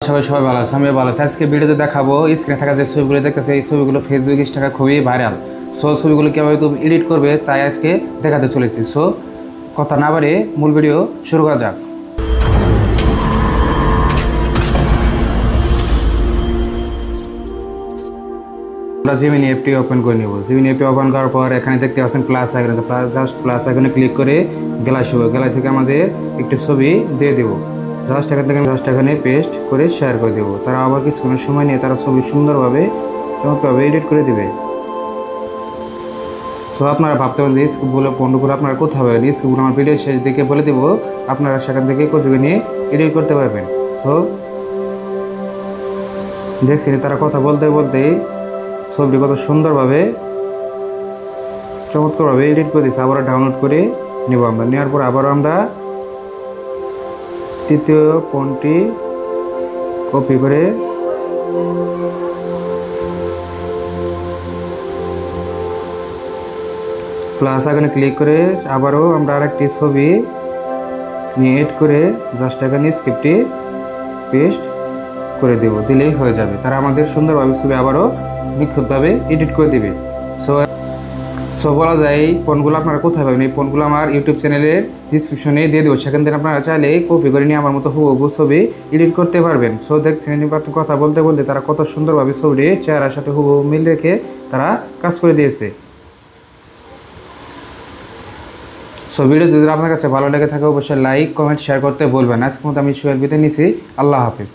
সবাই সবাই ভালো আছে, আমিও ভালো আছি। আজকে ভিডিওতে দেখাবো স্ক্রিনে থাকা যে ছবিগুলো দেখতেছে, এই ছবিগুলো ফেসবুক ইনস্টাগ্রামে খুবই ভাইরাল। সো ছবিগুলো কীভাবে তুমি এডিট করবে তাই আজকে দেখাতে চলেছি। সো কথা না বাড়িয়ে মূল ভিডিও শুরু করা যাক। আমরা জিমিনি অ্যাপটি ওপেন করে নেব। জিমিনি অ্যাপটি ওপেন করার পর এখানে দেখতে পাচ্ছেন প্লাস আইকন, জাস্ট প্লাস আইকনে ক্লিক করে গ্যালারি থেকে আমাদের একটি ছবি দিয়ে দেবো। জাস্ট এখানে পেস্ট করে শেয়ার করে দেবো। তারা আবার কিছুক্ষণ সময় নিয়ে তারা ছবি সুন্দরভাবে চমৎকারভাবে এডিট করে দেবে। সো আপনারা ভাবতে পারেন যে স্ক্রিপ্টগুলো পণ্যগুলো আপনারা কোথাও পাবেন, স্ক্রিপ্টগুলো আমার ভিডিও শেষ দিকে বলে দেবো, আপনারা সেখান থেকে কপি নিয়ে এডিট করতে পারবেন। সো দেখছি তারা কথা বলতে বলতেই ছবিটি কত সুন্দরভাবে চমৎকারভাবে এডিট করে দিয়েছে। আবার ডাউনলোড করে নেব। আমরা নেওয়ার পর আবারও আমরা তৃতীয় ফোনটি কপি করে প্লাস আইকনে ক্লিক করে আবারও আমরা আরেকটি ছবি নিয়ে এড করে জাস্ট এখানে স্ক্রিপ্টটি পেস্ট করে দেব, দিলেই হয়ে যাবে। তারা আমাদের সুন্দরভাবে ছবি আবারও নিখুঁতভাবে এডিট করে দেবে। সো বলা যায় এই ফোনগুলো আপনারা কোথায় পাবেন, এই ফোনগুলো আমার ইউটিউব চ্যানেলের ডিসক্রিপশনে দিয়ে দেবো। সেখান থেকে আপনারা চাইলে কপি করে নিয়ে আমার মতো হুবহু ছবি এডিট করতে পারবেন। সো দেখছেন কথা বলতে বলতে তারা কত সুন্দরভাবে ছবিটি চেহারার সাথে হুবহু মিল রেখে তারা কাজ করে দিয়েছে। সো ভিডিও যদি আপনার কাছে ভালো লেগে থাকে অবশ্যই লাইক কমেন্ট শেয়ার করতে বলবেন। আজকের মতো আমি সোহেল বিদায় নিছি। আল্লাহ হাফিজ।